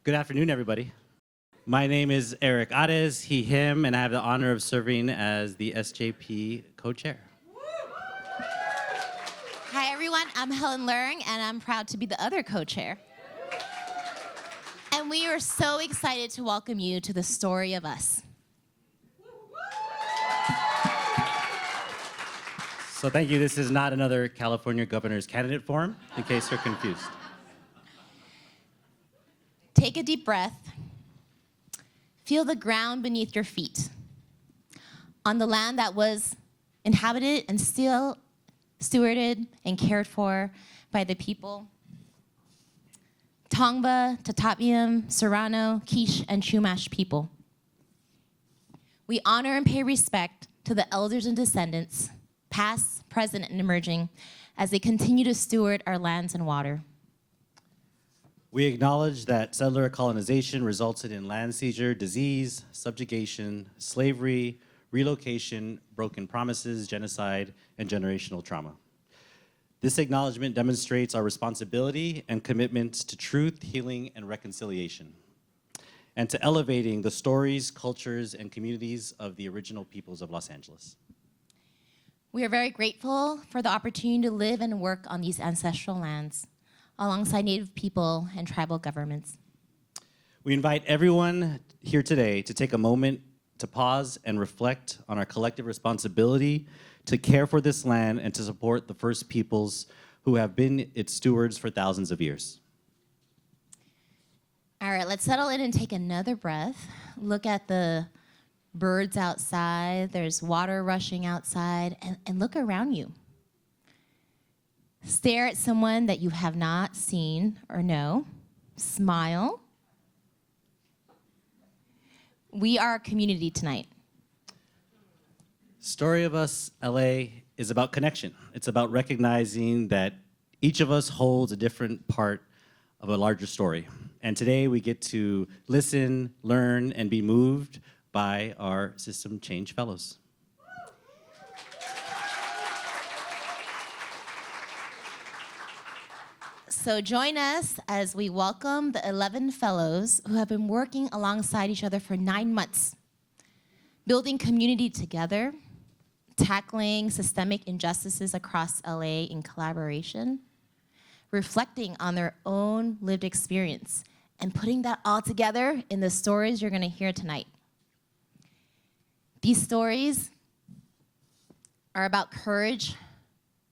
Good afternoon, everybody. My name is Eric Ades, he, him, and I have the honor of serving as the SJP co-chair. Hi, everyone. I'm Helen Luring, and I'm proud to be the other co-chair. And we are so excited to welcome you to the story of us. So thank you. This is not another California governor's candidate forum, in case you're confused. Take a deep breath. Feel the ground beneath your feet. On the land that was inhabited and still stewarded and cared for by the people. Tongva, Tatapiam, Serrano, Quiche, and Chumash people. We honor and pay respect to the elders and descendants, past, present, and emerging, as they continue to steward our lands and water. We acknowledge that settler colonization resulted in land seizure, disease, subjugation, slavery, relocation, broken promises, genocide, and generational trauma. This acknowledgement demonstrates our responsibility and commitment to truth, healing, and reconciliation, and to elevating the stories, cultures, and communities of the original peoples of Los Angeles. We are very grateful for the opportunity to live and work on these ancestral lands, alongside Native people and tribal governments. We invite everyone here today to take a moment to pause and reflect on our collective responsibility to care for this land and to support the first peoples who have been its stewards for thousands of years. All right, let's settle in and take another breath. Look at the birds outside. There's water rushing outside, and look around you. Stare at someone that you have not seen or know. Smile. We are a community tonight. Story of Us LA is about connection. It's about recognizing that each of us holds a different part of a larger story. And today we get to listen, learn, and be moved by our System Change Fellows. So join us as we welcome the 11 fellows who have been working alongside each other for 9 months, building community together, tackling systemic injustices across LA in collaboration, reflecting on their own lived experience, and putting that all together in the stories you're going to hear tonight. These stories are about courage,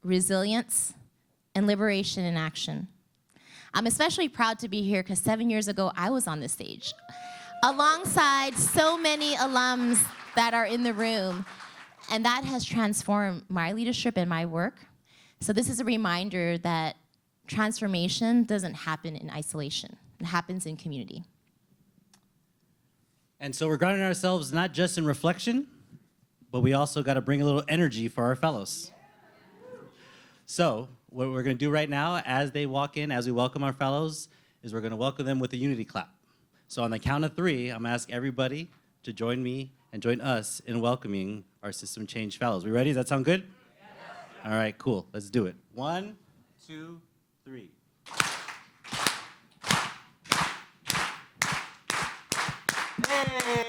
resilience, and liberation in action. I'm especially proud to be here because 7 years ago, I was on this stage alongside so many alums that are in the room, and that has transformed my leadership and my work. So this is a reminder that transformation doesn't happen in isolation. It happens in community. And so we're grounding ourselves not just in reflection, but we also got to bring a little energy for our fellows. So what we're going to do right now as they walk in, as we welcome our fellows, is we're going to welcome them with a unity clap. So on the count of 3, I'm going to ask everybody to join me and join us in welcoming our System Change Fellows. We ready? Does that sound good? Yes. All right, cool. Let's do it. 1, 2, 3. Hey!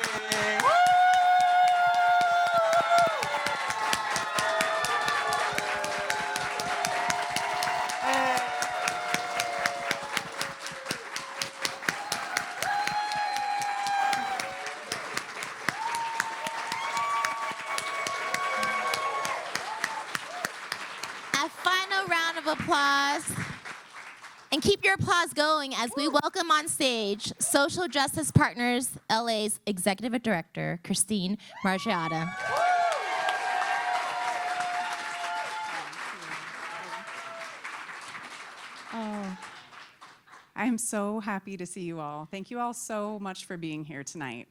Applause. And keep your applause going as we welcome on stage Social Justice Partners LA's Executive Director, Christine Margiata. Oh, I'm so happy to see you all. Thank you all so much for being here tonight.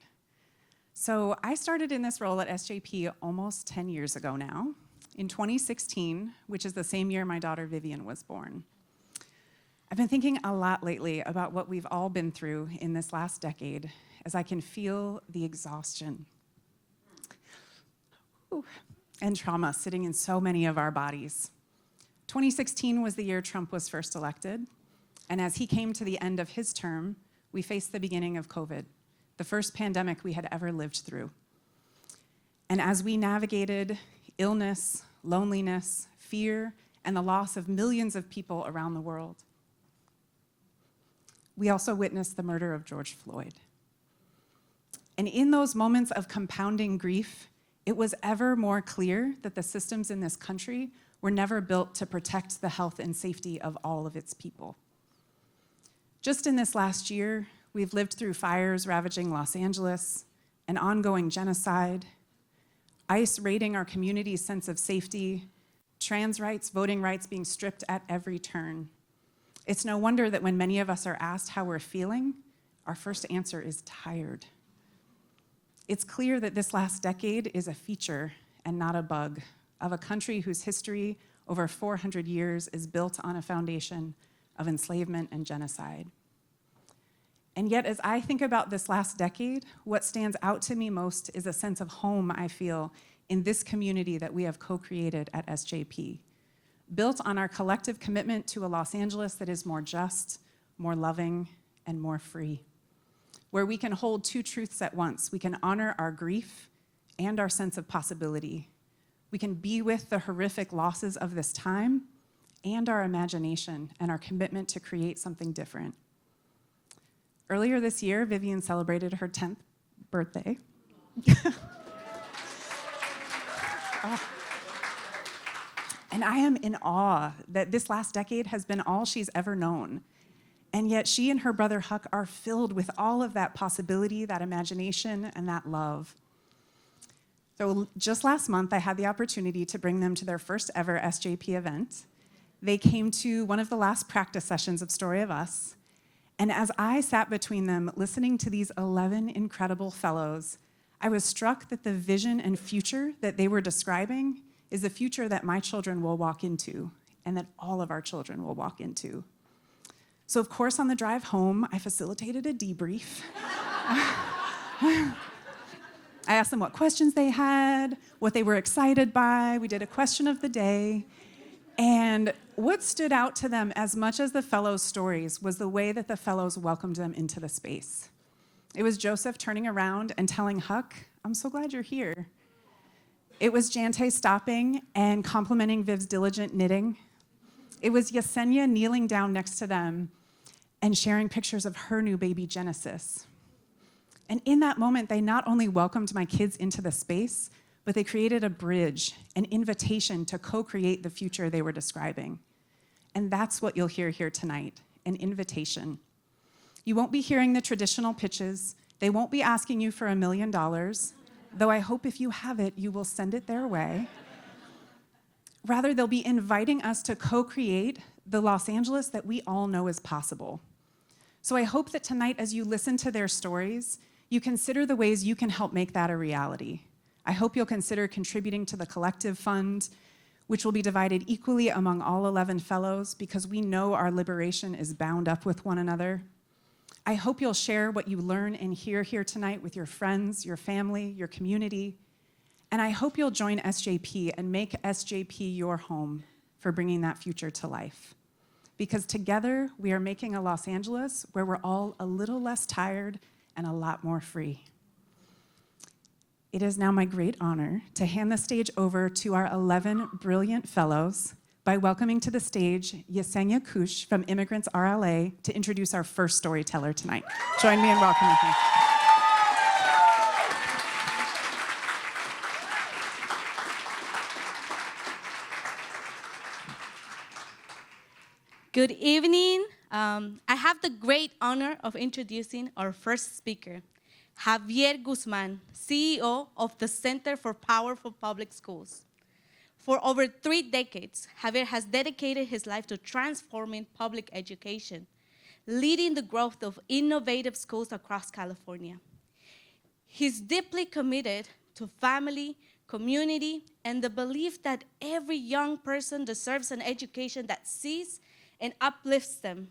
So I started in this role at SJP almost 10 years ago now, in 2016, which is the same year my daughter Vivian was born. I've been thinking a lot lately about what we've all been through in this last decade, as I can feel the exhaustion and trauma sitting in so many of our bodies. 2016 was the year Trump was first elected, and as he came to the end of his term, we faced the beginning of COVID, the first pandemic we had ever lived through. And as we navigated illness, loneliness, fear, and the loss of millions of people around the world, we also witnessed the murder of George Floyd. And in those moments of compounding grief, it was ever more clear that the systems in this country were never built to protect the health and safety of all of its people. Just in this last year, we've lived through fires ravaging Los Angeles, an ongoing genocide, ICE raiding our community's sense of safety, trans rights, voting rights being stripped at every turn. It's no wonder that when many of us are asked how we're feeling, our first answer is tired. It's clear that this last decade is a feature and not a bug of a country whose history over 400 years is built on a foundation of enslavement and genocide. And yet, as I think about this last decade, what stands out to me most is a sense of home I feel in this community that we have co-created at SJP, built on our collective commitment to a Los Angeles that is more just, more loving, and more free, where we can hold two truths at once. We can honor our grief and our sense of possibility. We can be with the horrific losses of this time and our imagination and our commitment to create something different. Earlier this year, Vivian celebrated her 10th birthday. And I am in awe that this last decade has been all she's ever known. And yet she and her brother Huck are filled with all of that possibility, that imagination, and that love. So just last month, I had the opportunity to bring them to their first ever SJP event. They came to one of the last practice sessions of Story of Us. And as I sat between them, listening to these 11 incredible fellows, I was struck that the vision and future that they were describing is the future that my children will walk into, and that all of our children will walk into. So of course, on the drive home, I facilitated a debrief. I asked them what questions they had, what they were excited by. We did a question of the day. And what stood out to them as much as the fellows' stories was the way that the fellows welcomed them into the space. It was Joseph turning around and telling Huck, "I'm so glad you're here." It was Jante stopping and complimenting Viv's diligent knitting. It was Yesenia kneeling down next to them and sharing pictures of her new baby, Genesis. And in that moment, they not only welcomed my kids into the space, but they created a bridge, an invitation to co-create the future they were describing. And that's what you'll hear here tonight, an invitation. You won't be hearing the traditional pitches. They won't be asking you for $1 million, though I hope if you have it, you will send it their way. Rather, they'll be inviting us to co-create the Los Angeles that we all know is possible. So I hope that tonight, as you listen to their stories, you consider the ways you can help make that a reality. I hope you'll consider contributing to the collective fund, which will be divided equally among all 11 fellows because we know our liberation is bound up with one another. I hope you'll share what you learn and hear here tonight with your friends, your family, your community. And I hope you'll join SJP and make SJP your home for bringing that future to life. Because together, we are making a Los Angeles where we're all a little less tired and a lot more free. It is now my great honor to hand the stage over to our 11 brilliant fellows by welcoming to the stage Yesenia Kush from Immigrants RLA to introduce our first storyteller tonight. Join me in welcoming her. Good evening. I have the great honor of introducing our first speaker, Javier Guzman, CEO of the Center for Powerful Public Schools. For over 3 decades, Javier has dedicated his life to transforming public education, leading the growth of innovative schools across California. He's deeply committed to family, community, and the belief that every young person deserves an education that sees and uplifts them.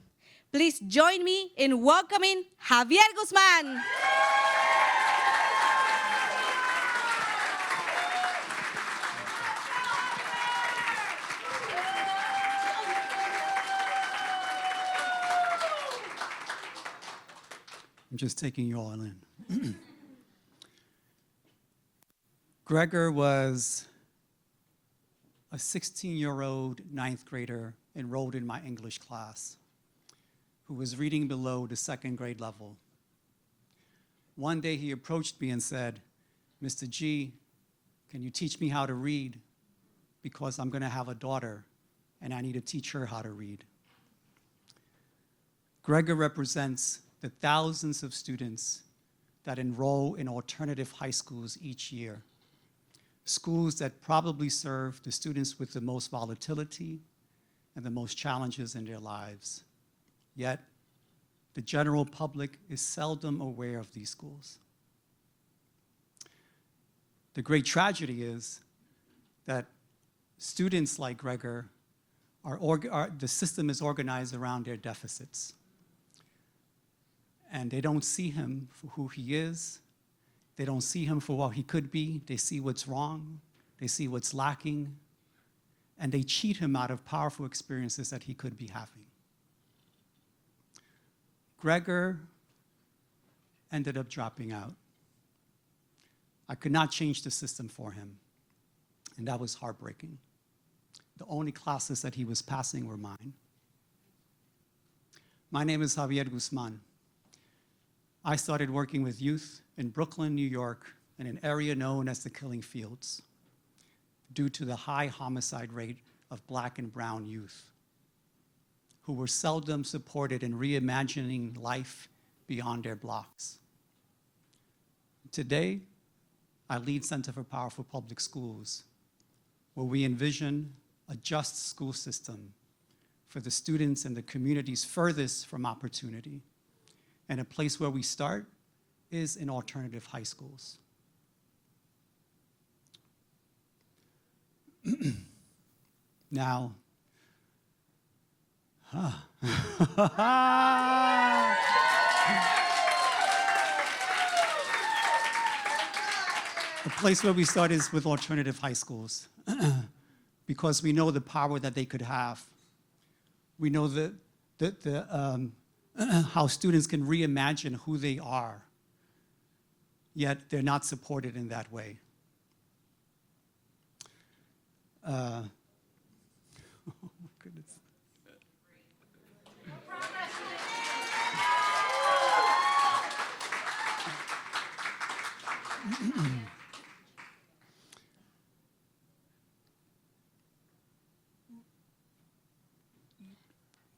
Please join me in welcoming Javier Guzman. I'm just taking you all in. Gregor was a 16-year-old ninth grader enrolled in my English class who was reading below the second grade level. One day he approached me and said, "Mr. G, can you teach me how to read? Because I'm going to have a daughter and I need to teach her how to read." Gregor represents the thousands of students that enroll in alternative high schools each year. Schools that probably serve the students with the most volatility and the most challenges in their lives. Yet, the general public is seldom aware of these schools. The great tragedy is that students like Gregor the system is organized around their deficits. And they don't see him for who he is. They don't see him for what he could be. They see what's wrong. They see what's lacking. And they cheat him out of powerful experiences that he could be having. Gregor ended up dropping out. I could not change the system for him, and that was heartbreaking. The only classes that he was passing were mine. My name is Javier Guzman. I started working with youth in Brooklyn, New York, in an area known as the Killing Fields, due to the high homicide rate of Black and brown youth, who were seldom supported in reimagining life beyond their blocks. Today, I lead Center for Powerful Public Schools, where we envision a just school system for the students and the communities furthest from opportunity. And a place where we start is in alternative high schools. Now, the place where we start is with alternative high schools because we know the power that they could have. We know how students can reimagine who they are, yet they're not supported in that way. Oh my goodness.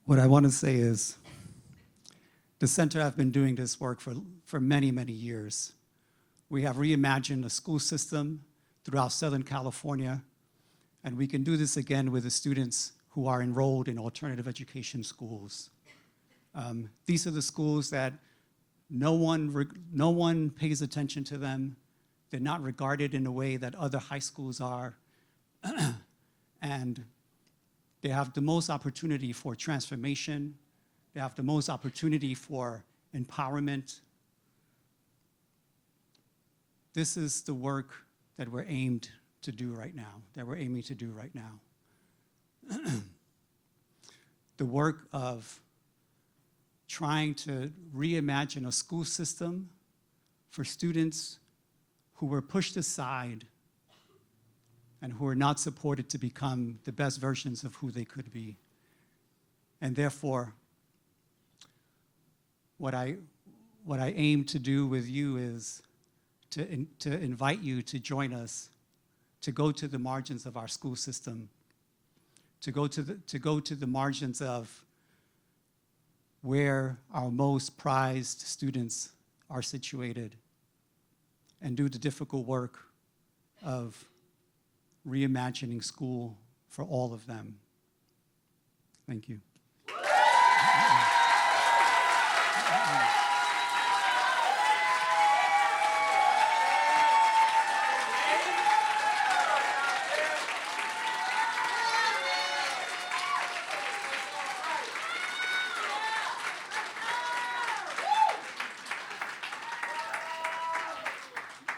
What I want to say is, the center have been doing this work for many, many years. We have reimagined the school system throughout Southern California, and we can do this again with the students who are enrolled in alternative education schools. These are the schools that no one pays attention to them. They're not regarded in a way that other high schools are. And they have the most opportunity for transformation. They have the most opportunity for empowerment. This is the work that we're aiming to do right now. The work of trying to reimagine a school system for students who were pushed aside and who are not supported to become the best versions of who they could be. And therefore, what I aim to do with you is to invite you to join us, to go to the margins of our school system, to go to the margins of where our most prized students are situated, and do the difficult work of reimagining school for all of them. Thank you.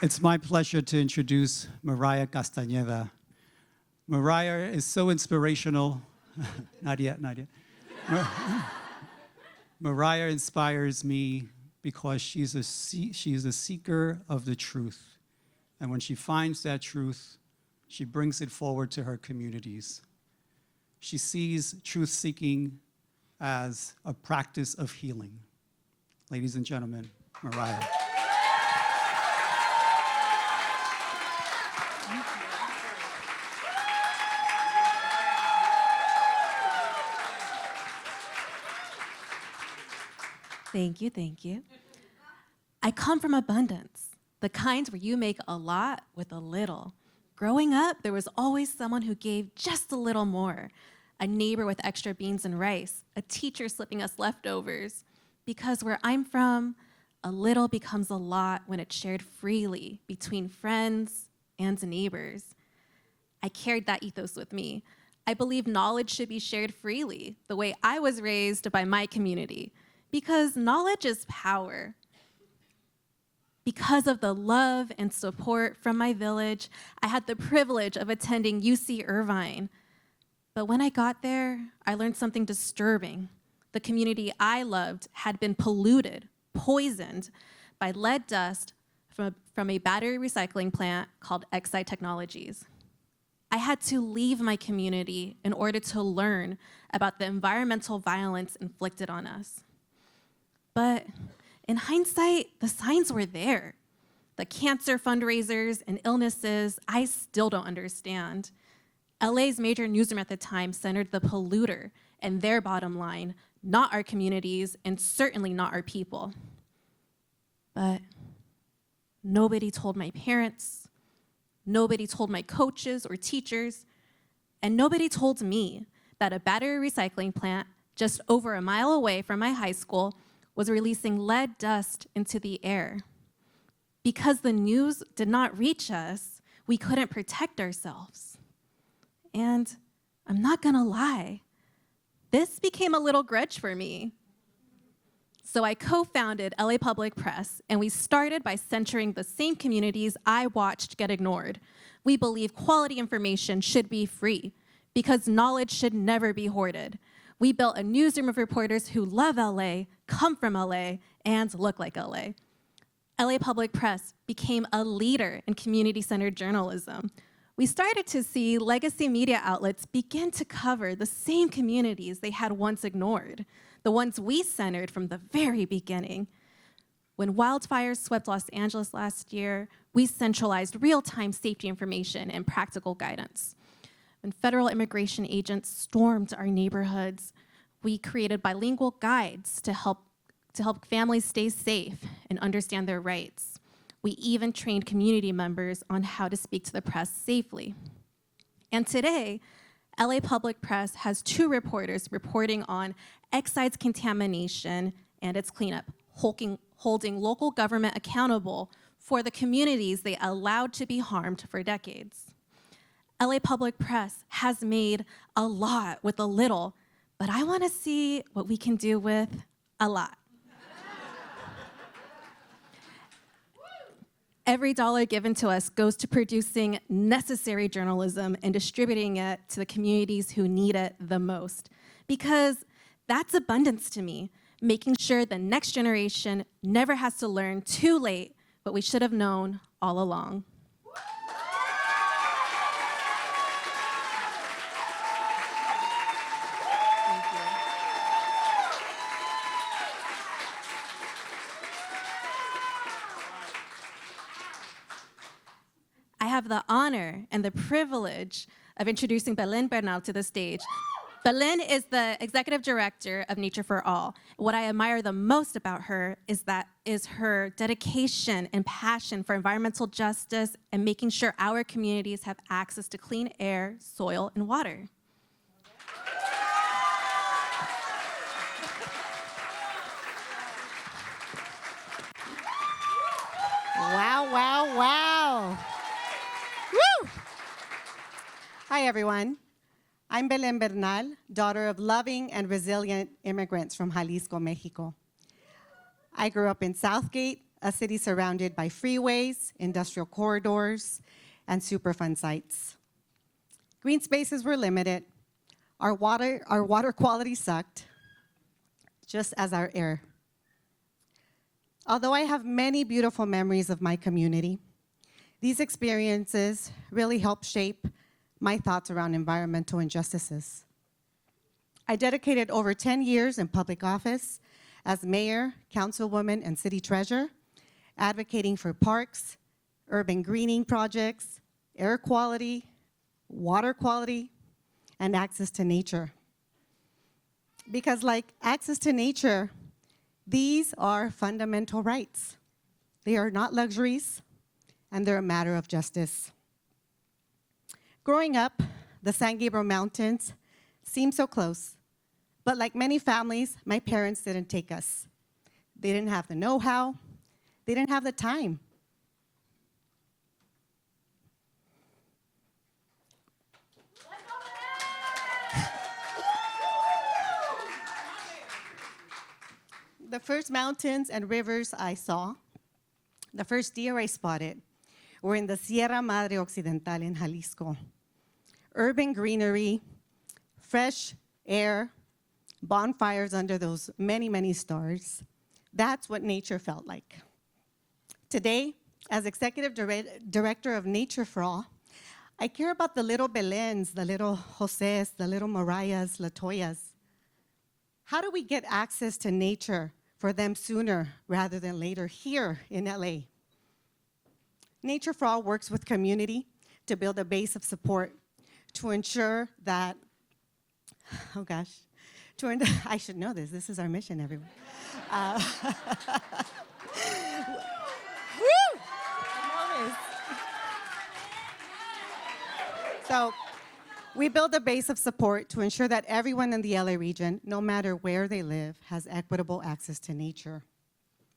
It's my pleasure to introduce Mariah Castañeda. Mariah is so inspirational. Not yet. Mariah inspires me because she's a seeker of the truth. And when she finds that truth, she brings it forward to her communities. She sees truth-seeking as a practice of healing. Ladies and gentlemen, Mariah. Thank you, thank you. I come from abundance, the kind where you make a lot with a little. Growing up, there was always someone who gave just a little more. A neighbor with extra beans and rice, a teacher slipping us leftovers. Because where I'm from, a little becomes a lot when it's shared freely between friends and neighbors. I carried that ethos with me. I believe knowledge should be shared freely, the way I was raised by my community. Because knowledge is power. Because of the love and support from my village, I had the privilege of attending UC Irvine. But when I got there, I learned something disturbing. The community I loved had been polluted, poisoned by lead dust from a battery recycling plant called XI Technologies. I had to leave my community in order to learn about the environmental violence inflicted on us. But in hindsight, the signs were there. The cancer fundraisers and illnesses I still don't understand. LA's major newsroom at the time centered the polluter and their bottom line, not our communities and certainly not our people. But nobody told my parents, nobody told my coaches or teachers, and nobody told me that a battery recycling plant just over a mile away from my high school was releasing lead dust into the air. Because the news did not reach us, we couldn't protect ourselves. And I'm not gonna lie, this became a little grudge for me. So I co-founded LA Public Press, and we started by centering the same communities I watched get ignored. We believe quality information should be free, because knowledge should never be hoarded. We built a newsroom of reporters who love LA, come from LA, and look like LA. LA Public Press became a leader in community-centered journalism. We started to see legacy media outlets begin to cover the same communities they had once ignored, the ones we centered from the very beginning. When wildfires swept Los Angeles last year, we centralized real-time safety information and practical guidance. When federal immigration agents stormed our neighborhoods, we created bilingual guides to help families stay safe and understand their rights. We even trained community members on how to speak to the press safely. And today, LA Public Press has 2 reporters reporting on Exide's contamination and its cleanup, holding local government accountable for the communities they allowed to be harmed for decades. LA Public Press has made a lot with a little, but I want to see what we can do with a lot. Every dollar given to us goes to producing necessary journalism and distributing it to the communities who need it the most. Because that's abundance to me, making sure the next generation never has to learn too late what we should have known all along. I have the honor and the privilege of introducing Belen Bernal to the stage. Belen is the executive director of Nature for All. What I admire the most about her is her dedication and passion for environmental justice and making sure our communities have access to clean air, soil, and water. Wow, wow, wow. Woo! Hi, everyone. I'm Belen Bernal, daughter of loving and resilient immigrants from Jalisco, Mexico. I grew up in Southgate, a city surrounded by freeways, industrial corridors, and Superfund sites. Green spaces were limited. Our water quality sucked, just as our air. Although I have many beautiful memories of my community, these experiences really helped shape my thoughts around environmental injustices. I dedicated over 10 years in public office as mayor, councilwoman, and city treasurer, advocating for parks, urban greening projects, air quality, water quality, and access to nature. Because like access to nature, these are fundamental rights. They are not luxuries, and they're a matter of justice. Growing up, the San Gabriel Mountains seemed so close, but like many families, my parents didn't take us. They didn't have the know-how, they didn't have the time. The first mountains and rivers I saw, the first deer I spotted, were in the Sierra Madre Occidental in Jalisco. Urban greenery, fresh air, bonfires under those many, many stars. That's what nature felt like. Today, as executive director of Nature for All, I care about the little Belens, the little Joses, the little Marias, Latoyas. How do we get access to nature for them sooner rather than later here in LA? Nature for All works with community to build a base of support to ensure that, oh gosh, I should know this. This is our mission, everyone. Woo! I know this. So we build a base of support to ensure that everyone in the LA region, no matter where they live, has equitable access to nature.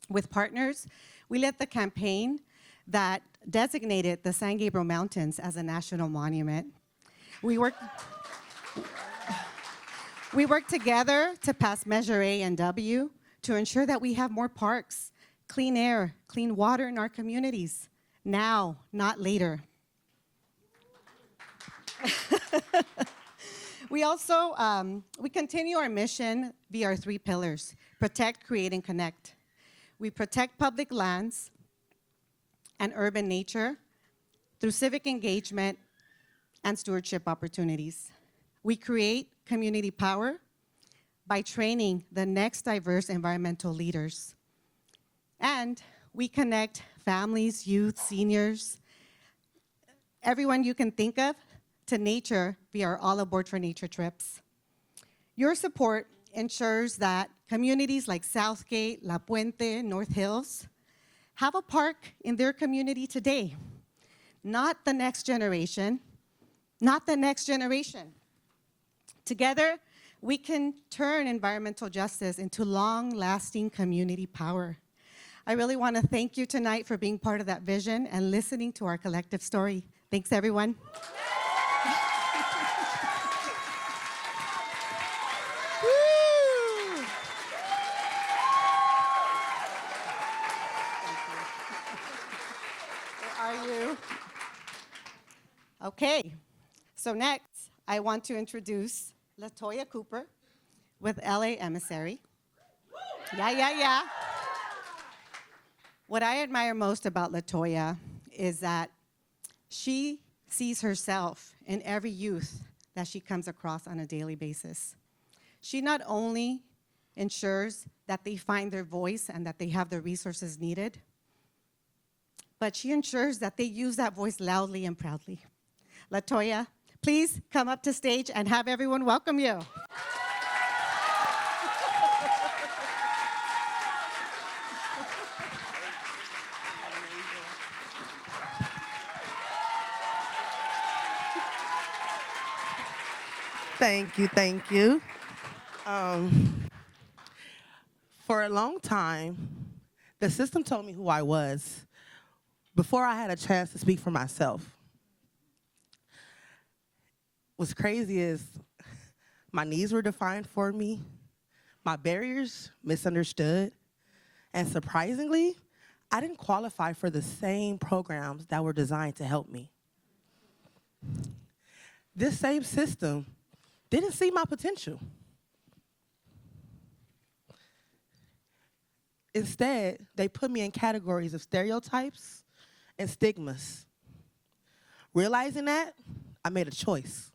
With partners, we led the campaign that designated the San Gabriel Mountains as a national monument. We worked together to pass Measure A and W to ensure that we have more parks, clean air, clean water in our communities, now, not later. We also, we continue our mission via our 3 pillars: protect, create, and connect. We protect public lands and urban nature through civic engagement and stewardship opportunities. We create community power by training the next diverse environmental leaders. And we connect families, youth, seniors, everyone you can think of, to nature via our All Aboard for Nature trips. Your support ensures that communities like Southgate, La Puente, North Hills have a park in their community today. Not the next generation, not the next generation. Together, we can turn environmental justice into long-lasting community power. I really want to thank you tonight for being part of that vision and listening to our collective story. Thanks, everyone. Okay, so next, I want to introduce LaToya Cooper with LA Emissary. Yeah. What I admire most about LaToya is that she sees herself in every youth that she comes across on a daily basis. She not only ensures that they find their voice and that they have the resources needed, but she ensures that they use that voice loudly and proudly. LaToya, please come up to stage and have everyone welcome you. Thank you. For a long time, the system told me who I was before I had a chance to speak for myself. What's crazy is my needs were defined for me, my barriers misunderstood, and surprisingly, I didn't qualify for the same programs that were designed to help me. This same system didn't see my potential. Instead, they put me in categories of stereotypes and stigmas. Realizing that, I made a choice.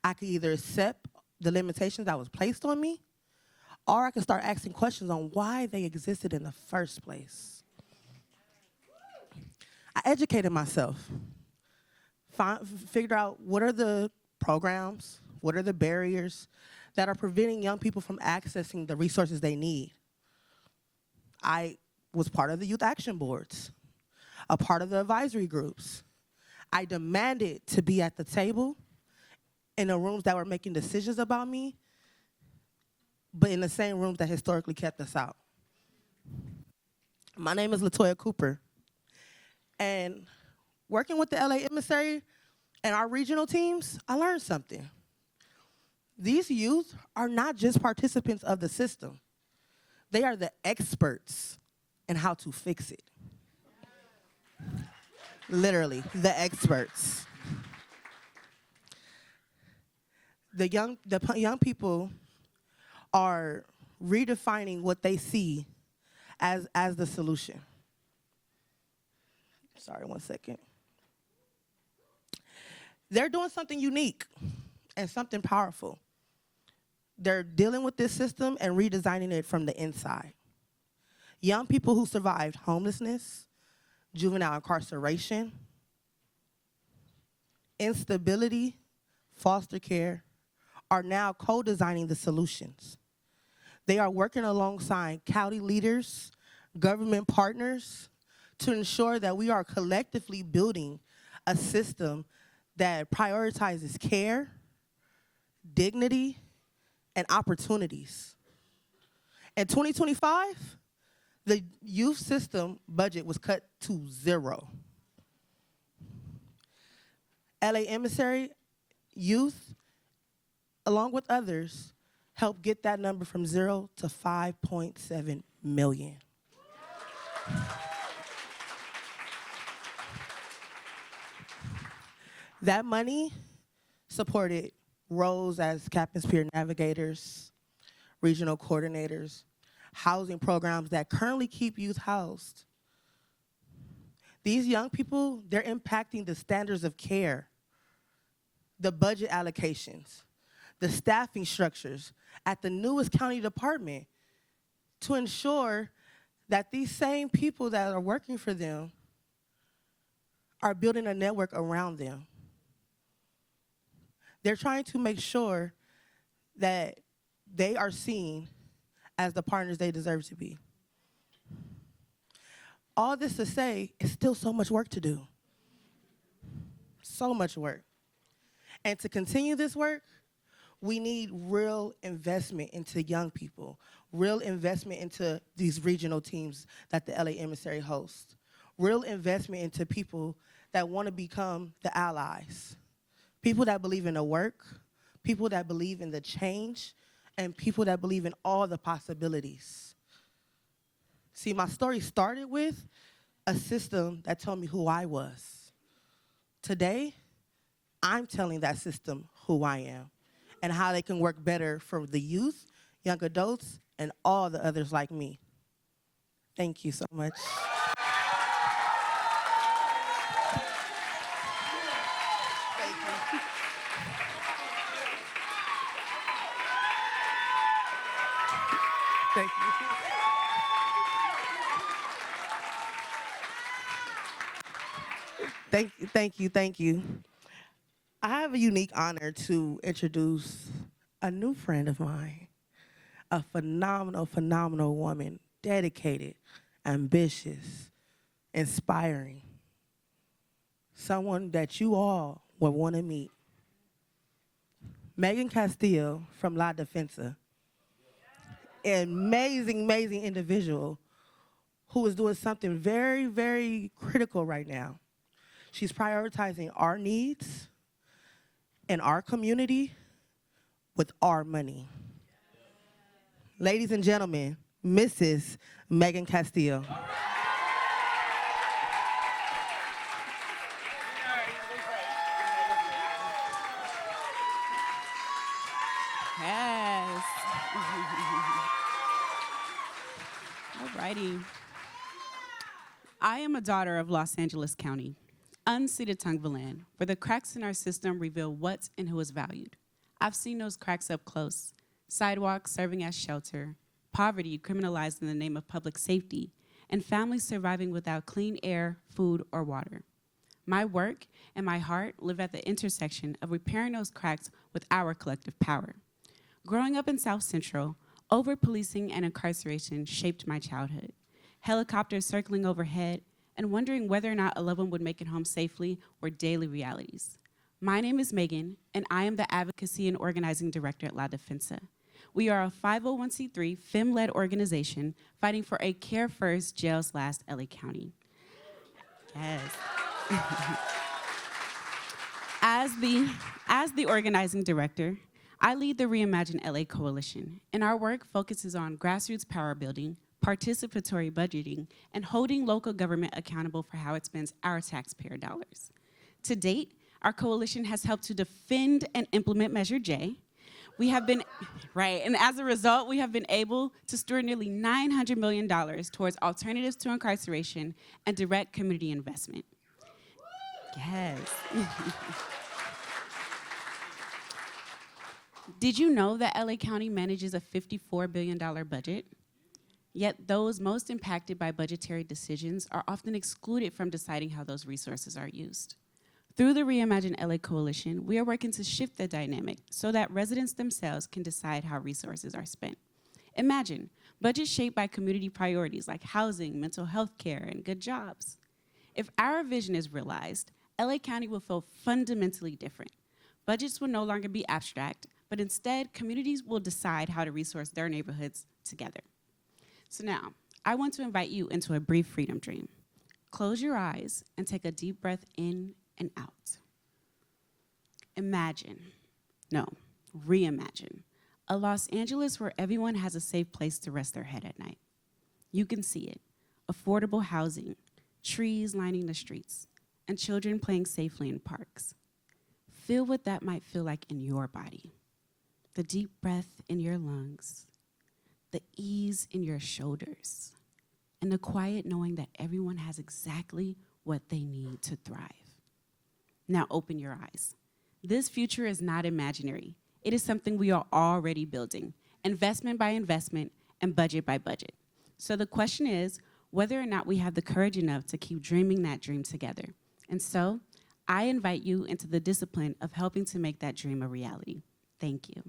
I could either accept the limitations that was placed on me, or I could start asking questions on why they existed in the first place. I educated myself, figured out what are the programs, what are the barriers that are preventing young people from accessing the resources they need. I was part of the youth action boards, a part of the advisory groups. I demanded to be at the table in the rooms that were making decisions about me, but in the same rooms that historically kept us out. My name is LaToya Cooper, and working with the LA Emissary and our regional teams, I learned something. These youth are not just participants of the system. They are the experts in how to fix it. Literally, the experts. The young people are redefining what they see as the solution. Sorry, 1 second. They're doing something unique and something powerful. They're dealing with this system and redesigning it from the inside. Young people who survived homelessness, juvenile incarceration, instability, foster care, are now co-designing the solutions. They are working alongside county leaders, government partners, to ensure that we are collectively building a system that prioritizes care, dignity, and opportunities. In 2025, the youth system budget was cut to 0. LA Emissary Youth, along with others, helped get that number from 0 to 5.7 million. That money supported roles as captain's peer navigators, regional coordinators, housing programs that currently keep youth housed. These young people, they're impacting the standards of care, the budget allocations, the staffing structures at the newest county department to ensure that these same people that are working for them are building a network around them. They're trying to make sure that they are seen as the partners they deserve to be. All this to say, it's still so much work to do. So much work. And to continue this work, we need real investment into young people, real investment into these regional teams that the LA Emissary hosts, real investment into people that want to become the allies, people that believe in the work, people that believe in the change, and people that believe in all the possibilities. See, my story started with a system that told me who I was. Today, I'm telling that system who I am and how they can work better for the youth, young adults, and all the others like me. Thank you so much. Thank you. Thank you. I have a unique honor to introduce a new friend of mine, a phenomenal woman, dedicated, ambitious, inspiring, someone that you all would want to meet. Megan Castillo from La Defensa. An amazing individual who is doing something very, very critical right now. She's prioritizing our needs in our community with our money. Ladies and gentlemen, Mrs. Megan Castillo. Yes. All righty. I am a daughter of Los Angeles County, unceded Tongvalan, where the cracks in our system reveal what and who is valued. I've seen those cracks up close, sidewalks serving as shelter, poverty criminalized in the name of public safety, and families surviving without clean air, food, or water. My work and my heart live at the intersection of repairing those cracks with our collective power. Growing up in South Central, over-policing and incarceration shaped my childhood. Helicopters circling overhead and wondering whether or not a loved one would make it home safely were daily realities. My name is Megan, and I am the Advocacy and Organizing Director at La Defensa. We are a 501c3 FEM-led organization fighting for a Care First, Jails Last LA County. Yes. As the organizing director, I lead the Reimagine LA Coalition, and our work focuses on grassroots power building, participatory budgeting, and holding local government accountable for how it spends our taxpayer dollars. To date, our coalition has helped to defend and implement Measure J. We have been, and as a result, we have been able to steward nearly $900 million towards alternatives to incarceration and direct community investment. Yes. Did you know that LA County manages a $54 billion budget? Yet those most impacted by budgetary decisions are often excluded from deciding how those resources are used. Through the Reimagine LA Coalition, we are working to shift the dynamic so that residents themselves can decide how resources are spent. Imagine budgets shaped by community priorities like housing, mental health care, and good jobs. If our vision is realized, LA County will feel fundamentally different. Budgets will no longer be abstract, but instead, communities will decide how to resource their neighborhoods together. So now, I want to invite you into a brief freedom dream. Close your eyes and take a deep breath in and out. Reimagine a Los Angeles where everyone has a safe place to rest their head at night. You can see it, affordable housing, trees lining the streets, and children playing safely in parks. Feel what that might feel like in your body. The deep breath in your lungs, the ease in your shoulders, and the quiet knowing that everyone has exactly what they need to thrive. Now open your eyes. This future is not imaginary. It is something we are already building, investment by investment and budget by budget. So the question is whether or not we have the courage enough to keep dreaming that dream together. And so I invite you into the discipline of helping to make that dream a reality. Thank you.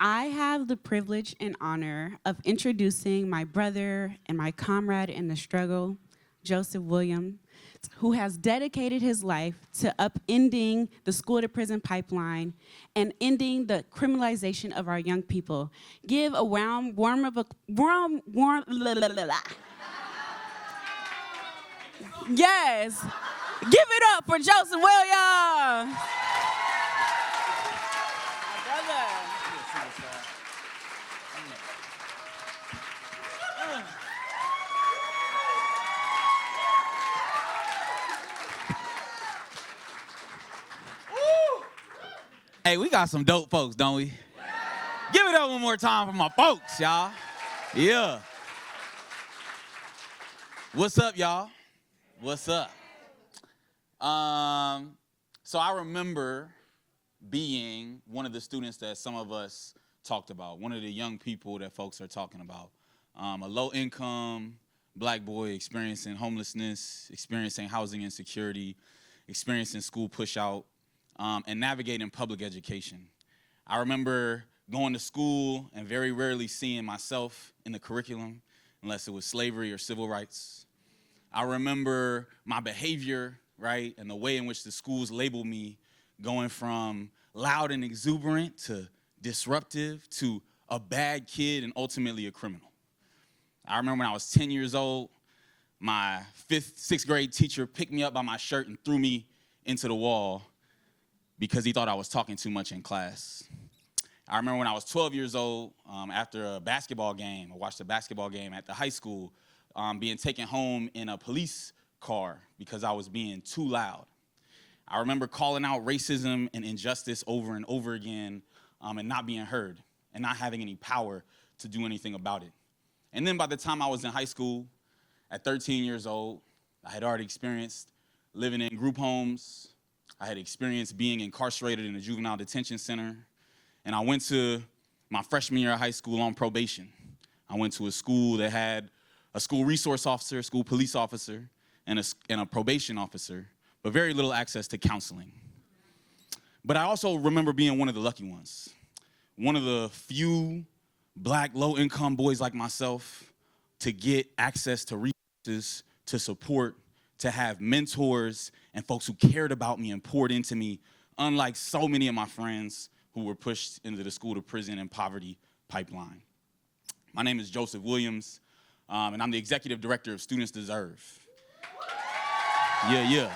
I have the privilege and honor of introducing my brother and my comrade in the struggle, Joseph Williams, who has dedicated his life to upending the school-to-prison pipeline and ending the criminalization of our young people. Give a Yes, give it up for Joseph Williams. Hey, we got some dope folks, don't we? Give it up one more time for my folks, y'all. Yeah. What's up, y'all? What's up? So I remember being one of the students that some of us talked about, one of the young people that folks are talking about. A low-income black boy experiencing homelessness, experiencing housing insecurity, experiencing school push-out, and navigating public education. I remember going to school and very rarely seeing myself in the curriculum unless it was slavery or civil rights. I remember my behavior, right, and the way in which the schools labeled me going from loud and exuberant to disruptive to a bad kid and ultimately a criminal. I remember when I was 10 years old, my sixth grade teacher picked me up by my shirt and threw me into the wall because he thought I was talking too much in class. I remember when I was 12 years old, after a basketball game, I watched a basketball game at the high school, being taken home in a police car because I was being too loud. I remember calling out racism and injustice over and over again, and not being heard and not having any power to do anything about it. And then by the time I was in high school, at 13 years old, I had already experienced living in group homes. I had experienced being incarcerated in a juvenile detention center. And I went to my freshman year of high school on probation. I went to a school that had a school resource officer, a school police officer, and a probation officer, but very little access to counseling. But I also remember being one of the lucky ones, one of the few black low-income boys like myself to get access to resources, to support, to have mentors and folks who cared about me and poured into me, unlike so many of my friends who were pushed into the school to prison and poverty pipeline. My name is Joseph Williams, and I'm the executive director of Students Deserve. Yeah.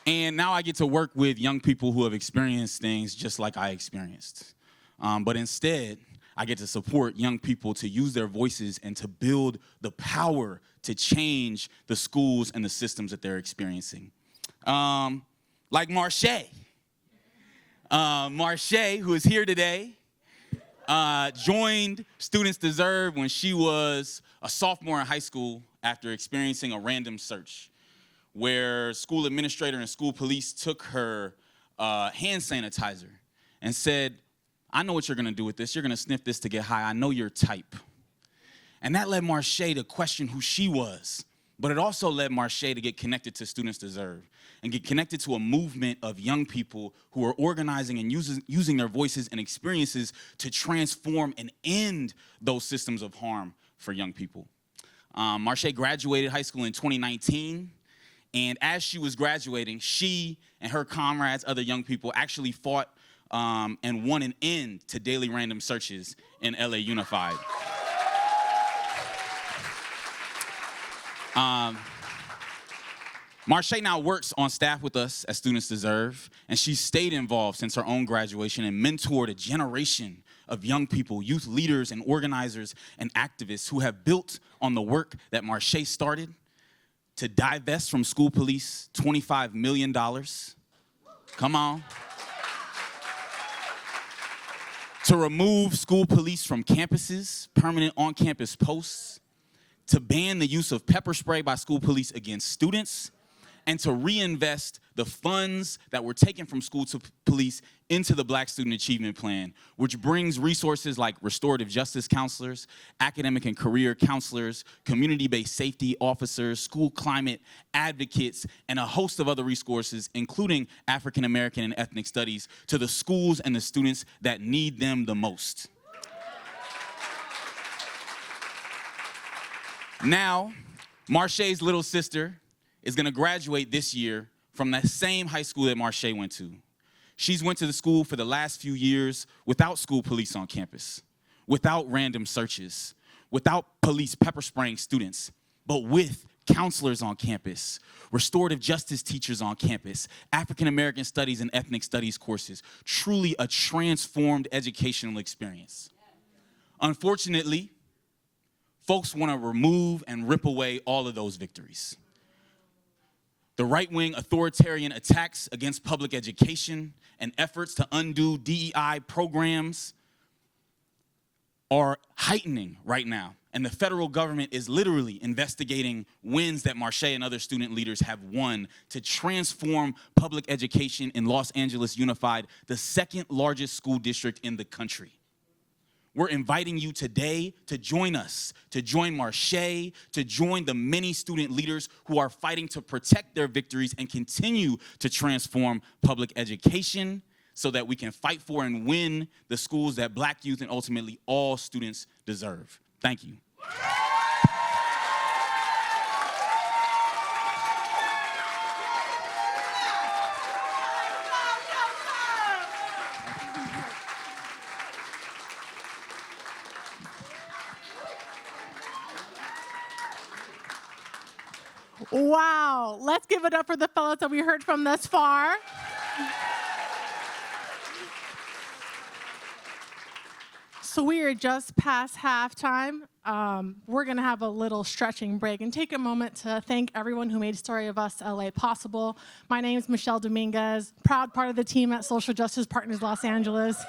And now I get to work with young people who have experienced things just like I experienced. But instead, I get to support young people to use their voices and to build the power to change the schools and the systems that they're experiencing. Like Marche. Marche, who is here today, joined Students Deserve when she was a sophomore in high school after experiencing a random search where school administrator and school police took her hand sanitizer and said, I know what you're gonna do with this. You're gonna sniff this to get high. I know your type. And that led Marche to question who she was, but it also led Marche to get connected to Students Deserve and get connected to a movement of young people who are organizing and using their voices and experiences to transform and end those systems of harm for young people. Marche graduated high school in 2019. And as she was graduating, she and her comrades, other young people, actually fought and won an end to daily random searches in LA Unified. Marche now works on staff with us at Students Deserve, and she's stayed involved since her own graduation and mentored a generation of young people, youth leaders and organizers and activists who have built on the work that Marche started to divest from school police $25 million. Come on. To remove school police from campuses, permanent on-campus posts, to ban the use of pepper spray by school police against students, and to reinvest the funds that were taken from school to police into the Black Student Achievement Plan, which brings resources like restorative justice counselors, academic and career counselors, community-based safety officers, school climate advocates, and a host of other resources, including African American and ethnic studies, to the schools and the students that need them the most. Now, Marche's little sister is gonna graduate this year from that same high school that Marche went to. She's went to the school for the last few years without school police on campus, without random searches, without police pepper spraying students, but with counselors on campus, restorative justice teachers on campus, African American studies and ethnic studies courses, truly a transformed educational experience. Unfortunately, folks wanna remove and rip away all of those victories. The right-wing authoritarian attacks against public education and efforts to undo DEI programs are heightening right now. And the federal government is literally investigating wins that Marche and other student leaders have won to transform public education in Los Angeles Unified, the second largest school district in the country. We're inviting you today to join us, to join Marche, to join the many student leaders who are fighting to protect their victories and continue to transform public education so that we can fight for and win the schools that Black youth and ultimately all students deserve. Thank you. Wow, let's give it up for the fellows that we heard from thus far. So we are just past halftime. We're going to have a little stretching break and take a moment to thank everyone who made Story of Us LA possible. My name is Michelle Dominguez, proud part of the team at Social Justice Partners Los Angeles.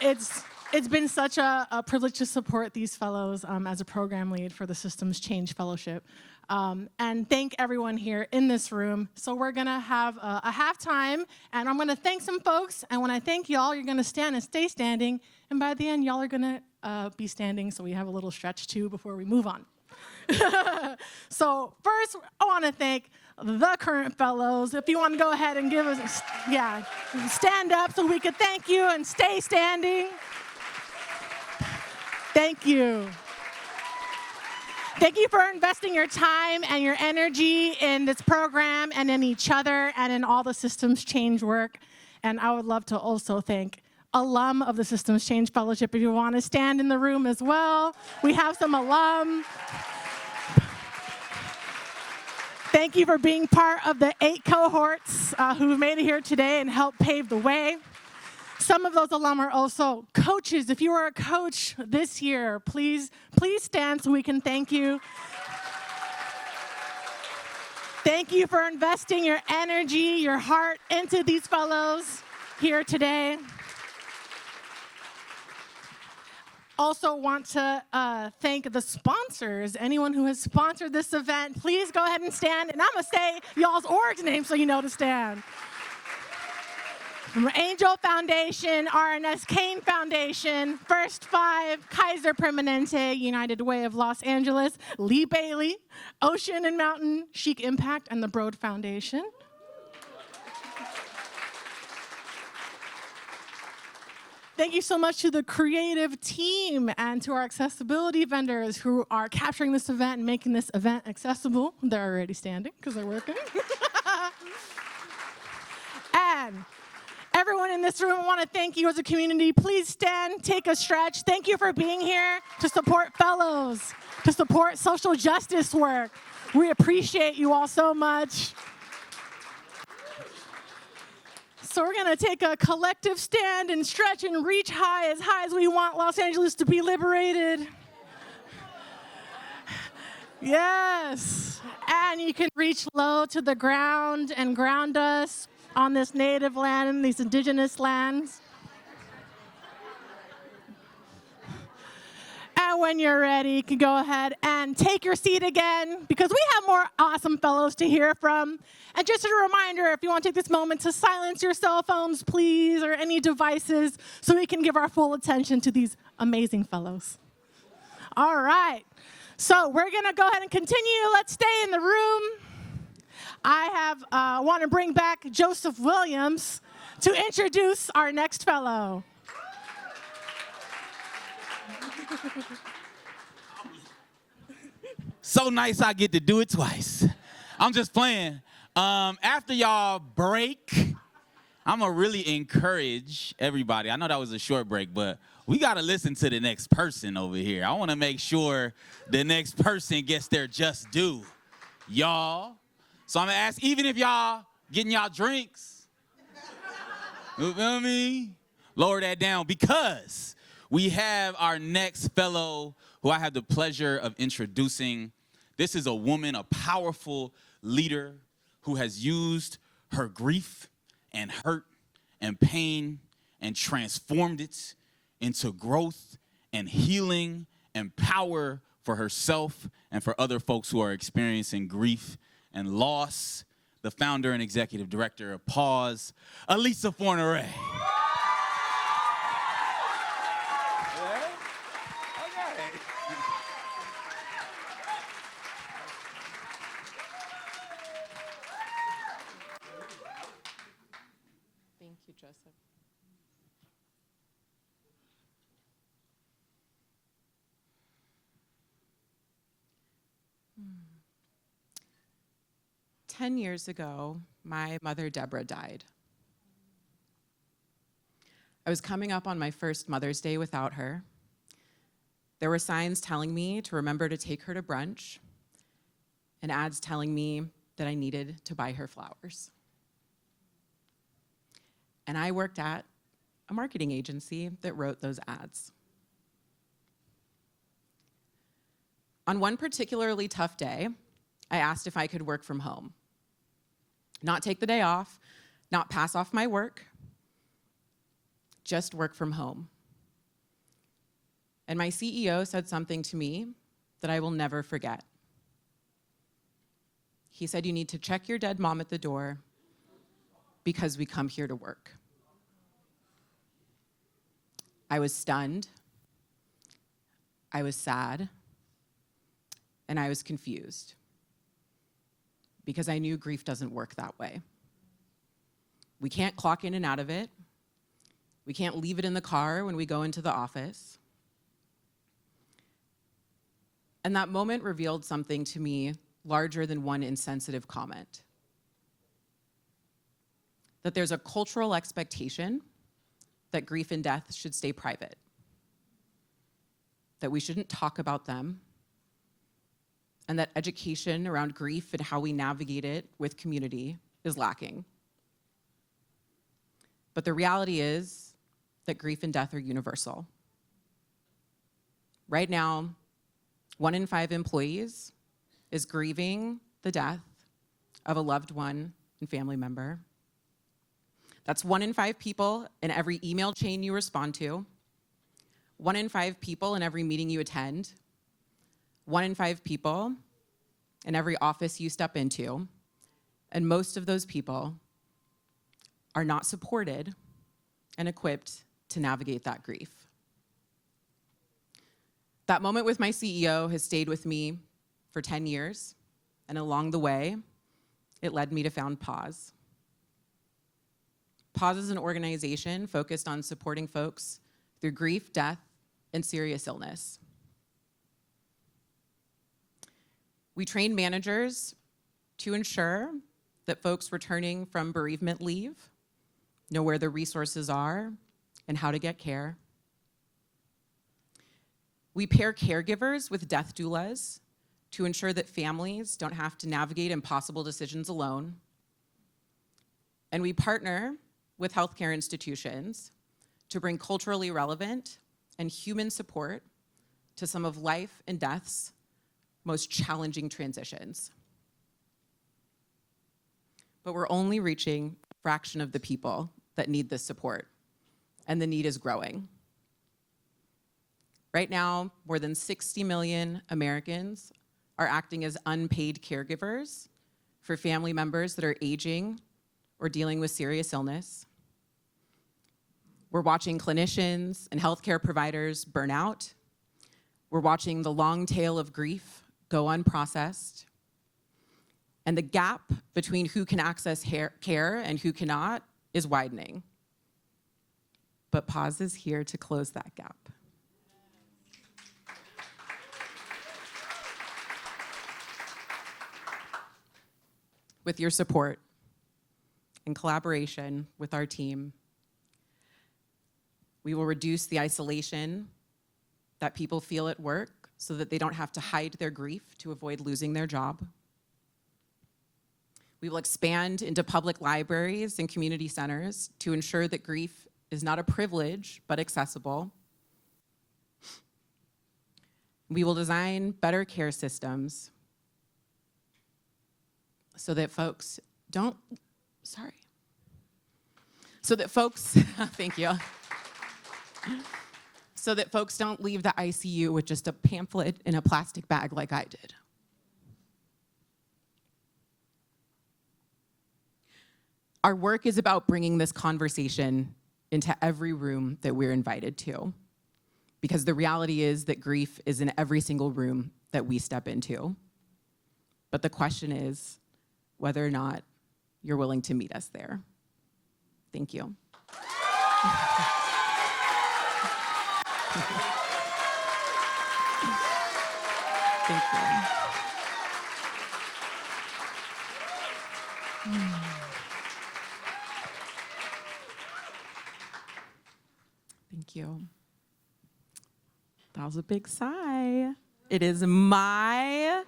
It's been such a privilege to support these fellows as a program lead for the Systems Change Fellowship. And thank everyone here in this room. So we're gonna have a halftime, and I'm gonna thank some folks, and when I thank y'all, you're gonna stand and stay standing, and by the end, y'all are gonna be standing, so we have a little stretch too before we move on. So first, I wanna thank the current fellows. If you wanna go ahead and give us, stand up so we can thank you and stay standing. Thank you. Thank you for investing your time and your energy in this program and in each other and in all the systems change work. And I would love to also thank alum of the Systems Change Fellowship. If you want to stand in the room as well, we have some alum. Thank you for being part of the 8 cohorts who made it here today and helped pave the way. Some of those alum are also coaches. If you are a coach this year, please stand so we can thank you. Thank you for investing your energy, your heart into these fellows here today. Also want to thank the sponsors. Anyone who has sponsored this event, please go ahead and stand. And I'm gonna say y'all's org's name so you know to stand. From Angel Foundation, RNS Kane Foundation, First Five, Kaiser Permanente, United Way of Los Angeles, Lee Bailey, Ocean and Mountain, Chic Impact, and the Broad Foundation. Thank you so much to the creative team and to our accessibility vendors who are capturing this event and making this event accessible. They're already standing because they're working. And everyone in this room, I want to thank you as a community. Please stand, take a stretch. Thank you for being here to support fellows, to support social justice work. We appreciate you all so much. So we're going to take a collective stand and stretch and reach high as we want Los Angeles to be liberated. Yes. And you can reach low to the ground and ground us on this native land, these indigenous lands. And when you're ready, you can go ahead and take your seat again because we have more awesome fellows to hear from. And just a reminder, if you want to take this moment to silence your cell phones, please, or any devices, so we can give our full attention to these amazing fellows. All right. So we're going to go ahead and continue. Let's stay in the room. I want to bring back Joseph Williams to introduce our next fellow. So nice I get to do it twice. I'm just playing. After y'all break, I'm going to really encourage everybody. I know that was a short break, but we got to listen to the next person over here. I want to make sure the next person gets their just due. Y'all. So I'm going to ask, even if y'all getting y'all drinks, you feel me? Lower that down because we have our next fellow who I have the pleasure of introducing. This is a woman, a powerful leader who has used her grief and hurt and pain and transformed it into growth and healing and power for herself and for other folks who are experiencing grief and loss. The founder and executive director of Pause, Elisa Fornere. Thank you, Joseph. Hmm. 10 years ago, my mother, Deborah, died. I was coming up on my first Mother's Day without her. There were signs telling me to remember to take her to brunch, and ads telling me that I needed to buy her flowers. And I worked at a marketing agency that wrote those ads. On one particularly tough day, I asked if I could work from home. Not take the day off, not pass off my work, just work from home. And my CEO said something to me that I will never forget. He said, "You need to check your dead mom at the door because we come here to work." I was stunned, I was sad, and I was confused because I knew grief doesn't work that way. We can't clock in and out of it. We can't leave it in the car when we go into the office. And that moment revealed something to me larger than one insensitive comment. That there's a cultural expectation that grief and death should stay private. That we shouldn't talk about them. And that education around grief and how we navigate it with community is lacking. But the reality is that grief and death are universal. Right now, 1 in 5 employees is grieving the death of a loved one and family member. That's 1 in 5 people in every email chain you respond to, 1 in 5 people in every meeting you attend, 1 in 5 people in every office you step into, and most of those people are not supported and equipped to navigate that grief. That moment with my CEO has stayed with me for 10 years, and along the way, it led me to found Pause. Pause is an organization focused on supporting folks through grief, death, and serious illness. We train managers to ensure that folks returning from bereavement leave know where the resources are and how to get care. We pair caregivers with death doulas to ensure that families don't have to navigate impossible decisions alone. And we partner with healthcare institutions to bring culturally relevant and human support to some of life and death's most challenging transitions. But we're only reaching a fraction of the people that need this support, and the need is growing. Right now, more than 60 million Americans are acting as unpaid caregivers for family members that are aging or dealing with serious illness. We're watching clinicians and healthcare providers burn out. We're watching the long tail of grief go unprocessed. And the gap between who can access care and who cannot is widening. But Pause is here to close that gap. With your support and collaboration with our team, we will reduce the isolation that people feel at work so that they don't have to hide their grief to avoid losing their job. We will expand into public libraries and community centers to ensure that grief is not a privilege, but accessible. We will design better care systems so that folks don't, thank you. So that folks don't leave the ICU with just a pamphlet in a plastic bag like I did. Our work is about bringing this conversation into every room that we're invited to, because the reality is that grief is in every single room that we step into. But the question is whether or not you're willing to meet us there. Thank you. Thank you. Thank you. That was a big sigh. It is my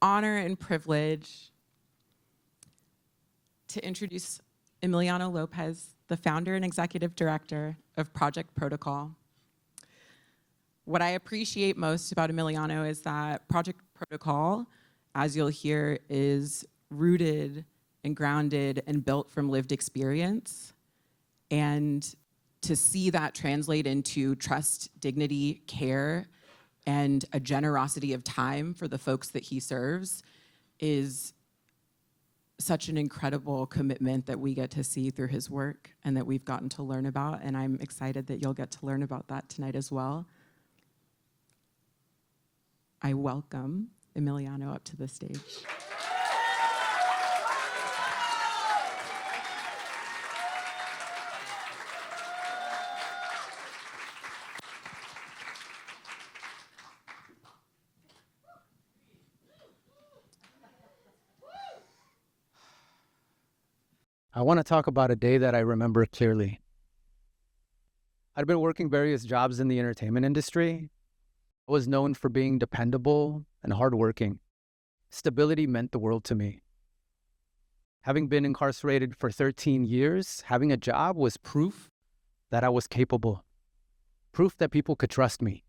honor and privilege to introduce Emiliano Lopez, the founder and executive director of Project Protocol. What I appreciate most about Emiliano is that Project Protocol, as you'll hear, is rooted and grounded and built from lived experience. And to see that translate into trust, dignity, care, and a generosity of time for the folks that he serves is such an incredible commitment that we get to see through his work and that we've gotten to learn about. And I'm excited that you'll get to learn about that tonight as well. I welcome Emiliano up to the stage. I want to talk about a day that I remember clearly. I'd been working various jobs in the entertainment industry. I was known for being dependable and hardworking. Stability meant the world to me. Having been incarcerated for 13 years, having a job was proof that I was capable, proof that people could trust me,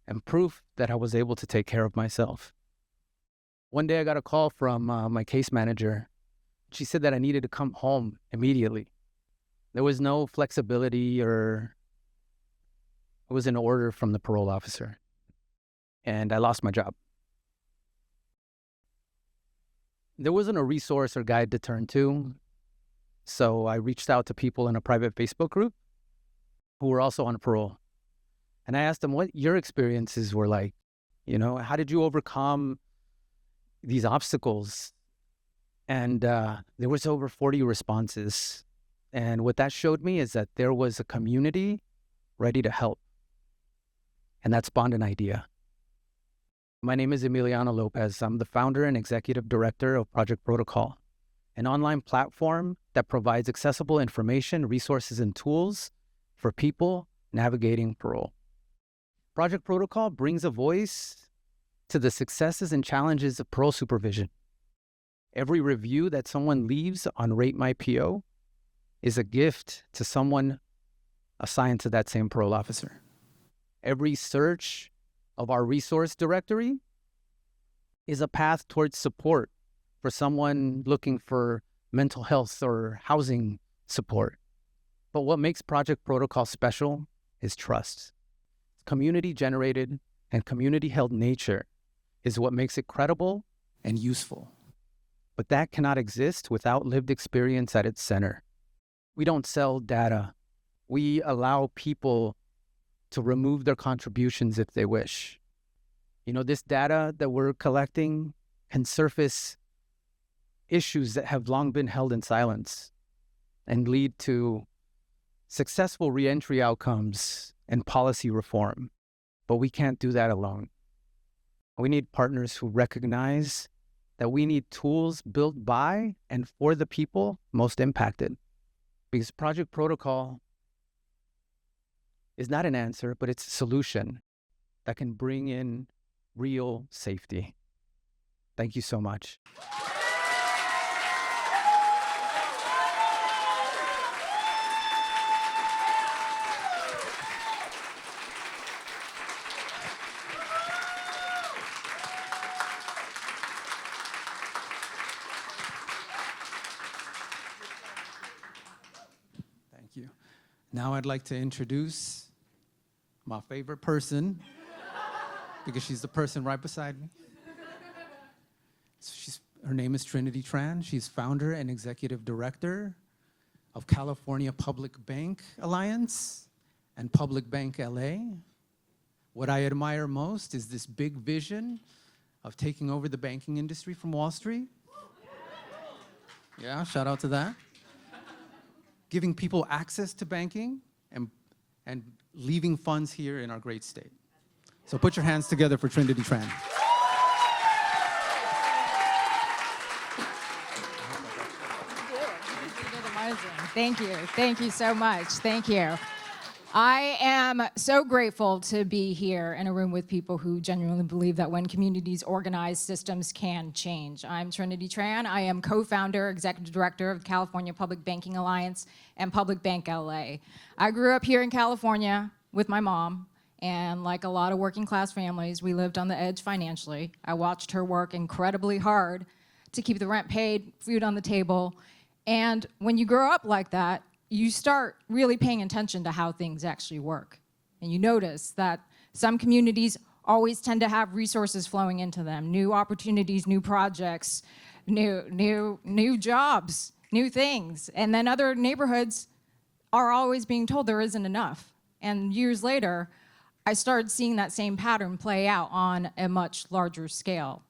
and proof that I was able to take care of myself. One day I got a call from my case manager. She said that I needed to come home immediately. There was no flexibility, or it was an order from the parole officer. And I lost my job. There wasn't a resource or guide to turn to, so I reached out to people in a private Facebook group who were also on parole. And I asked them what your experiences were like. You know, how did you overcome these obstacles? And there was over 40 responses. And what that showed me is that there was a community ready to help. And that spawned an idea. My name is Emiliano Lopez. I'm the founder and executive director of Project Protocol, an online platform that provides accessible information, resources, and tools for people navigating parole. Project Protocol brings a voice to the successes and challenges of parole supervision. Every review that someone leaves on Rate My PO is a gift to someone assigned to that same parole officer. Every search of our resource directory is a path towards support for someone looking for mental health or housing support. But what makes Project Protocol special is trust. Community-generated and community-held nature is what makes it credible and useful. But that cannot exist without lived experience at its center. We don't sell data. We allow people to remove their contributions if they wish. You know, this data that we're collecting can surface issues that have long been held in silence and lead to successful reentry outcomes and policy reform. But we can't do that alone. We need partners who recognize that we need tools built by and for the people most impacted. Because Project Protocol is not an answer, but it's a solution that can bring in real safety. Thank you so much. Thank you. Now I'd like to introduce my favorite person, because she's the person right beside me. Her name is Trinity Tran. She's founder and executive director of California Public Bank Alliance and Public Bank LA. What I admire most is this big vision of taking over the banking industry from Wall Street. Yeah, shout out to that. Giving people access to banking and leaving funds here in our great state. So put your hands together for Trinity Tran. Thank you. Thank you so much. Thank you. I am so grateful to be here in a room with people who genuinely believe that when communities organize, systems can change. I'm Trinity Tran. I am co-founder, executive director of the California Public Banking Alliance and Public Bank LA. I grew up here in California with my mom, and like a lot of working class families, we lived on the edge financially. I watched her work incredibly hard to keep the rent paid, food on the table, and when you grow up like that, you start really paying attention to how things actually work. And you notice that some communities always tend to have resources flowing into them, new opportunities, new projects, new jobs, new things. And then other neighborhoods are always being told there isn't enough. And years later, I started seeing that same pattern play out on a much larger scale.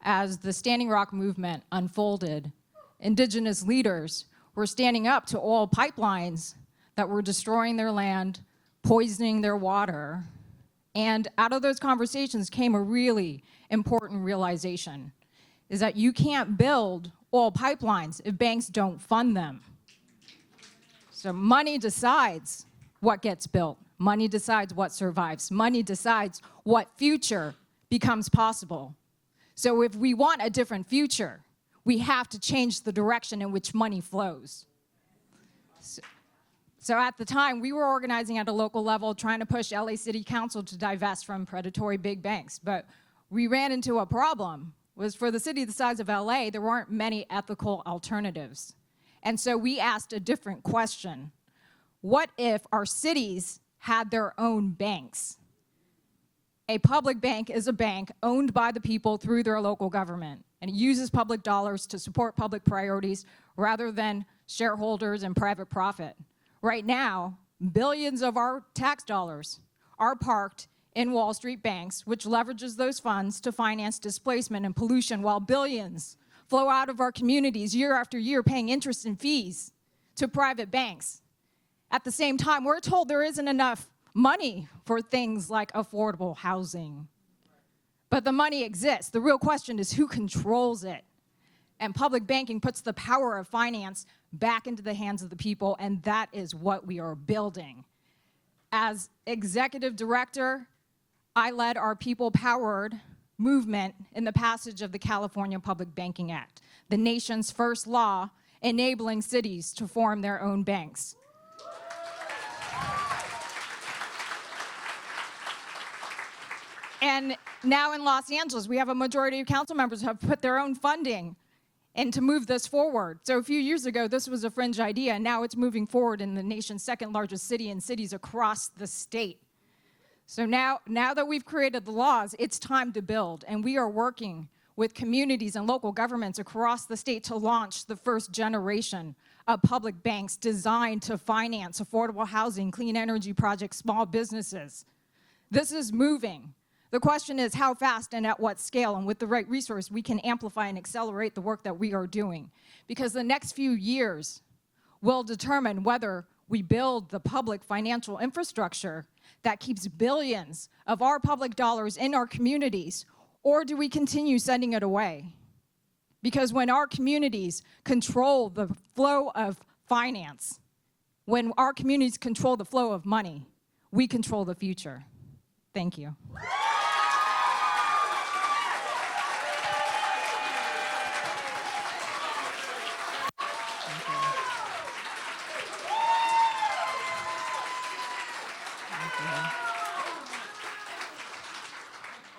As the Standing Rock movement unfolded, indigenous leaders were standing up to oil pipelines that were destroying their land, poisoning their water. And out of those conversations came a really important realization, is that you can't build oil pipelines if banks don't fund them. So money decides what gets built. Money decides what survives. Money decides what future becomes possible. So if we want a different future, we have to change the direction in which money flows. So at the time, we were organizing at a local level, trying to push LA City Council to divest from predatory big banks. But we ran into a problem, was for the city the size of LA, there weren't many ethical alternatives. And so we asked a different question. What if our cities had their own banks? A public bank is a bank owned by the people through their local government, and it uses public dollars to support public priorities rather than shareholders and private profit. Right now, billions of our tax dollars are parked in Wall Street banks, which leverages those funds to finance displacement and pollution, while billions flow out of our communities year after year paying interest and fees to private banks. At the same time, we're told there isn't enough money for things like affordable housing. But the money exists. The real question is who controls it? And public banking puts the power of finance back into the hands of the people, and that is what we are building. As executive director, I led our people-powered movement in the passage of the California Public Banking Act, the nation's first law enabling cities to form their own banks. And now in Los Angeles, we have a majority of council members who have put their own funding in to move this forward. So a few years ago, this was a fringe idea, and now it's moving forward in the nation's second largest city and cities across the state. So now that we've created the laws, it's time to build, and we are working with communities and local governments across the state to launch the first generation of public banks designed to finance affordable housing, clean energy projects, small businesses. This is moving. The question is how fast and at what scale, and with the right resource, we can amplify and accelerate the work that we are doing. Because the next few years will determine whether we build the public financial infrastructure that keeps billions of our public dollars in our communities, or do we continue sending it away? Because when our communities control the flow of finance, when our communities control the flow of money, we control the future. Thank you.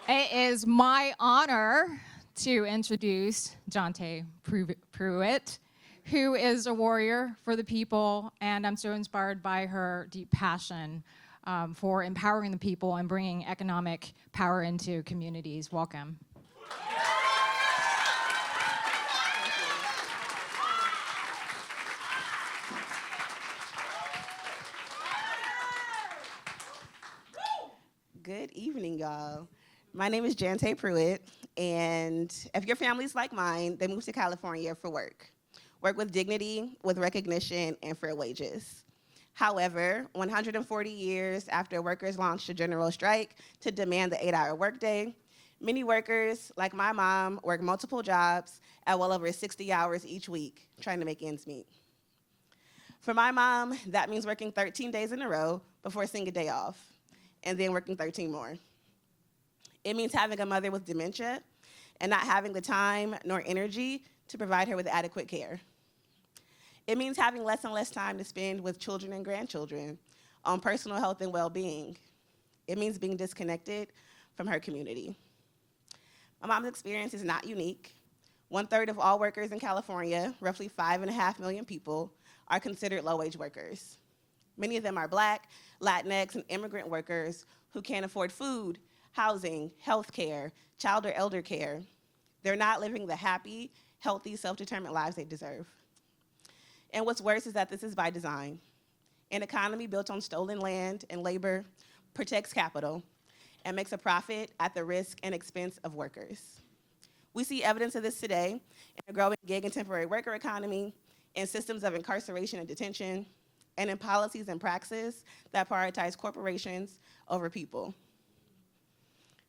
It is my honor to introduce Jante Pruitt, who is a warrior for the people, and I'm so inspired by her deep passion for empowering the people and bringing economic power into communities. Welcome. Good evening, y'all. My name is Jante Pruitt, and if your family's like mine, they moved to California for work. Work with dignity, with recognition, and fair wages. However, 140 years after workers launched a general strike to demand the 8-hour workday, many workers, like my mom, work multiple jobs at well over 60 hours each week, trying to make ends meet. For my mom, that means working 13 days in a row, before seeing a day off, and then working 13 more. It means having a mother with dementia and not having the time nor energy to provide her with adequate care. It means having less and less time to spend with children and grandchildren on personal health and well-being. It means being disconnected from her community. My mom's experience is not unique. 1/3 of all workers in California, roughly 5.5 million people, are considered low-wage workers. Many of them are Black, Latinx, and immigrant workers who can't afford food, housing, health care, child or elder care. They're not living the happy, healthy, self-determined lives they deserve. And what's worse is that this is by design. An economy built on stolen land and labor protects capital and makes a profit at the risk and expense of workers. We see evidence of this today in a growing gig and temporary worker economy, in systems of incarceration and detention, and in policies and praxis that prioritize corporations over people.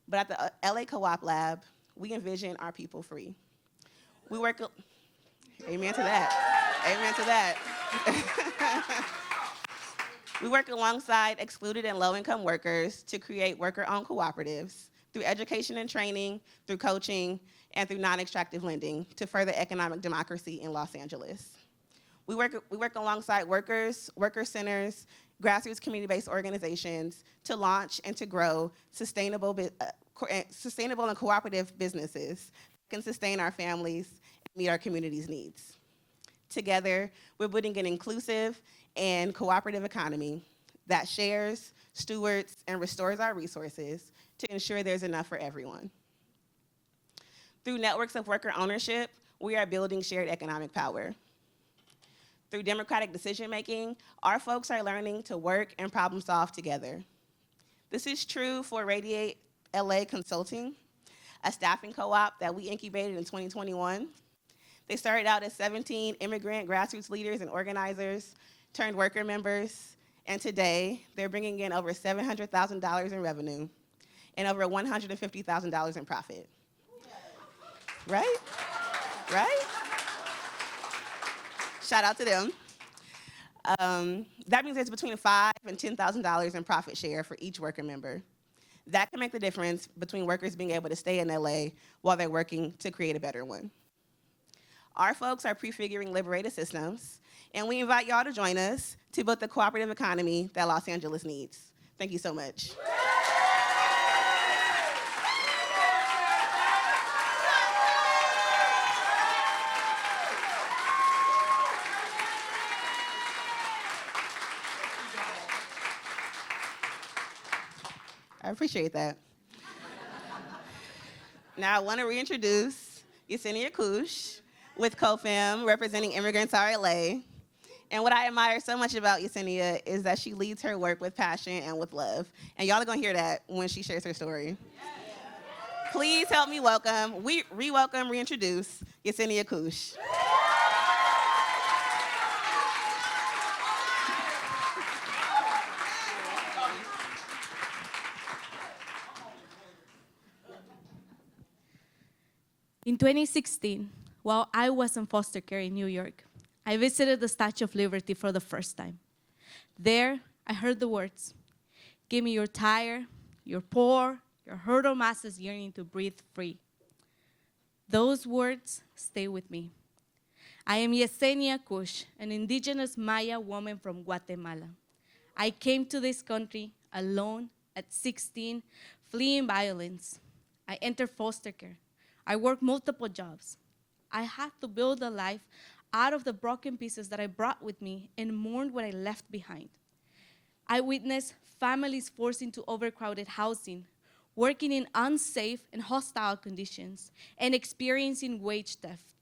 But at the LA Co-op Lab, we envision our people free. We work, amen to that, amen to that. We work alongside excluded and low-income workers to create worker-owned cooperatives through education and training, through coaching, and through non-extractive lending to further economic democracy in Los Angeles. We work alongside workers, worker centers, grassroots community-based organizations to launch and to grow sustainable and cooperative businesses that can sustain our families and meet our community's needs. Together, we're building an inclusive and cooperative economy that shares, stewards, and restores our resources to ensure there's enough for everyone. Through networks of worker ownership, we are building shared economic power. Through democratic decision-making, our folks are learning to work and problem solve together. This is true for Radiate LA Consulting, a staffing co-op that we incubated in 2021. They started out as 17 immigrant grassroots leaders and organizers turned worker members, and today they're bringing in over $700,000 in revenue and over $150,000 in profit. Right? Right? Shout out to them. That means there's between $5,000 and $10,000 in profit share for each worker member. That can make the difference between workers being able to stay in LA while they're working to create a better one. Our folks are prefiguring liberated systems, and we invite y'all to join us to build the cooperative economy that Los Angeles needs. Thank you so much. I appreciate that. Now I want to reintroduce Yesenia Kush with COFAM, representing Immigrants RLA. And what I admire so much about Yesenia is that she leads her work with passion and with love. And y'all are gonna hear that when she shares her story. Please help me reintroduce Yesenia Kush. In 2016, while I was in foster care in New York, I visited the Statue of Liberty for the first time. There, I heard the words, "Give me your tired, your poor, your hurdle masses yearning to breathe free." Those words stay with me. I am Yesenia Kush, an indigenous Maya woman from Guatemala. I came to this country alone at 16, fleeing violence. I entered foster care. I worked multiple jobs. I had to build a life out of the broken pieces that I brought with me and mourned what I left behind. I witnessed families forced into overcrowded housing, working in unsafe and hostile conditions, and experiencing wage theft,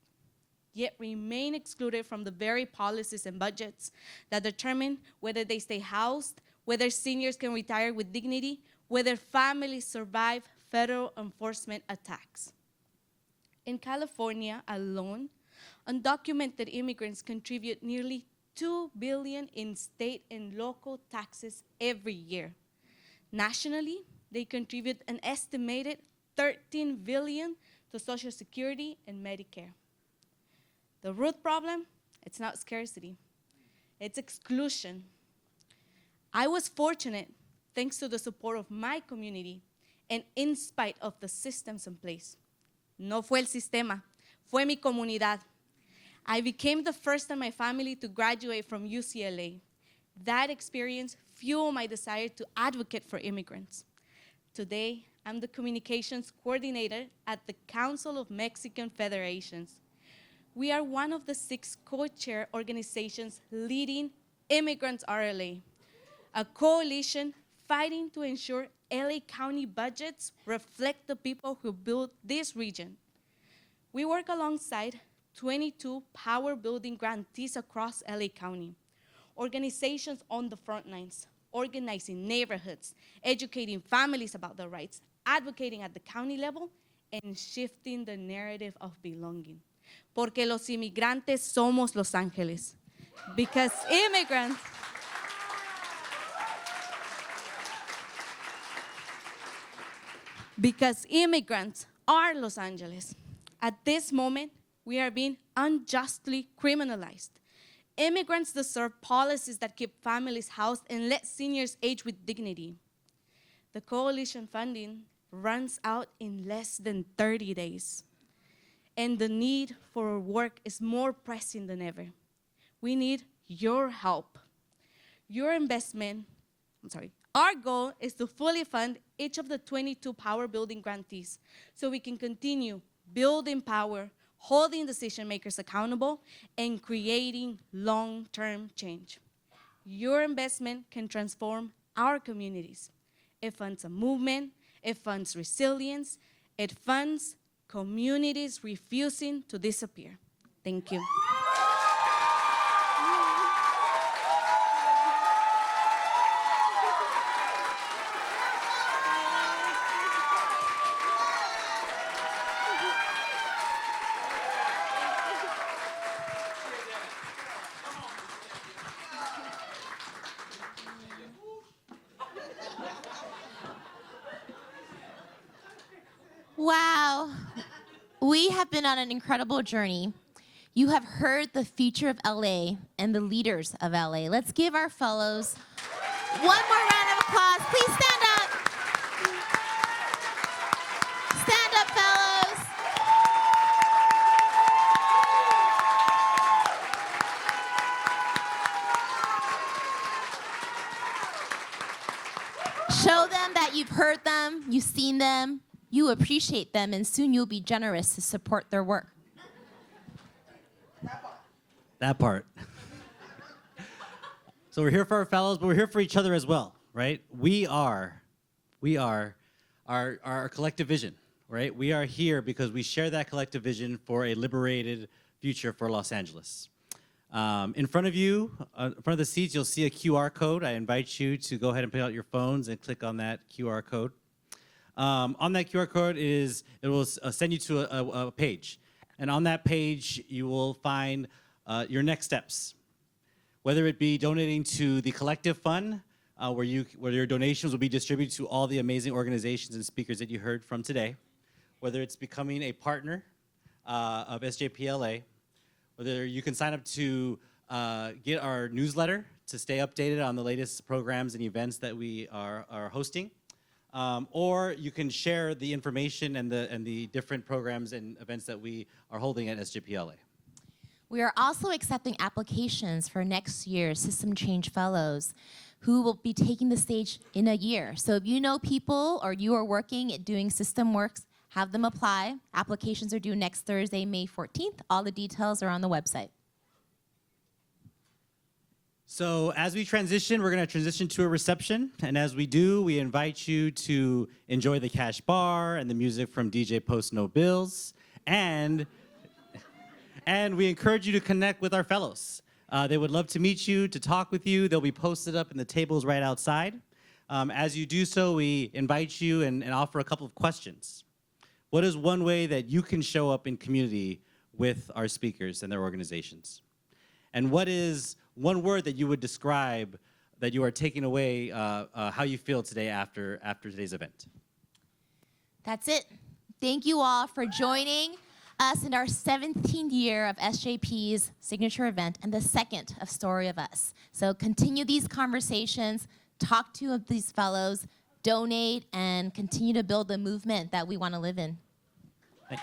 yet remain excluded from the very policies and budgets that determine whether they stay housed, whether seniors can retire with dignity, whether families survive federal enforcement attacks. In California alone, undocumented immigrants contribute nearly $2 billion in state and local taxes every year. Nationally, they contribute an estimated $13 billion to Social Security and Medicare. The root problem, it's not scarcity, it's exclusion. I was fortunate, thanks to the support of my community, and in spite of the systems in place. No fue el sistema, fue mi comunidad. I became the first in my family to graduate from UCLA. That experience fueled my desire to advocate for immigrants. Today, I'm the communications coordinator at the Council of Mexican Federations. We are one of the 6 co-chair organizations leading Immigrants RLA, a coalition fighting to ensure LA County budgets reflect the people who built this region. We work alongside 22 power building grantees across LA County, organizations on the front lines, organizing neighborhoods, educating families about their rights, advocating at the county level, and shifting the narrative of belonging. Porque los inmigrantes somos Los Ángeles. Because immigrants are Los Angeles. At this moment, we are being unjustly criminalized. Immigrants deserve policies that keep families housed and let seniors age with dignity. The coalition funding runs out in less than 30 days, and the need for work is more pressing than ever. We need your help. Our goal is to fully fund each of the 22 power building grantees so we can continue building power, holding decision makers accountable, and creating long-term change. Your investment can transform our communities. It funds a movement, it funds resilience, it funds communities refusing to disappear. Thank you. Wow. We have been on an incredible journey. You have heard the future of LA and the leaders of LA. Let's give our fellows one more round of applause. Please stand up. Stand up, fellows. Show them that you've heard them, you've seen them, you appreciate them, and soon you'll be generous to support their work. That part. So we're here for our fellows, but we're here for each other as well, right? We are our collective vision, right? We are here because we share that collective vision for a liberated future for Los Angeles. In front of you, in front of the seats, you'll see a QR code. I invite you to go ahead and pick out your phones and click on that QR code. On that QR code it will send you to a page. And on that page, you will find your next steps, whether it be donating to the collective fund, where your donations will be distributed to all the amazing organizations and speakers that you heard from today, whether it's becoming a partner of SJPLA, whether you can sign up to get our newsletter to stay updated on the latest programs and events that we are hosting, or you can share the information and the different programs and events that we are holding at SJPLA. We are also accepting applications for next year's System Change Fellows who will be taking the stage in a year. So if you know people or you are working at doing system works, have them apply. Applications are due next Thursday, May 14th. All the details are on the website. So as we transition, we're going to transition to a reception. And as we do, we invite you to enjoy the cash bar and the music from DJ Post No Bills. And we encourage you to connect with our fellows. They would love to meet you, to talk with you. They'll be posted up in the tables right outside. As you do so, we invite you and offer a couple of questions. What is one way that you can show up in community with our speakers and their organizations? And what is one word that you would describe that you are taking away how you feel today after today's event? That's it. Thank you all for joining us in our 17th year of SJP's signature event and the second of Story of Us. So continue these conversations, talk to these fellows, donate, and continue to build the movement that we want to live in. Thank-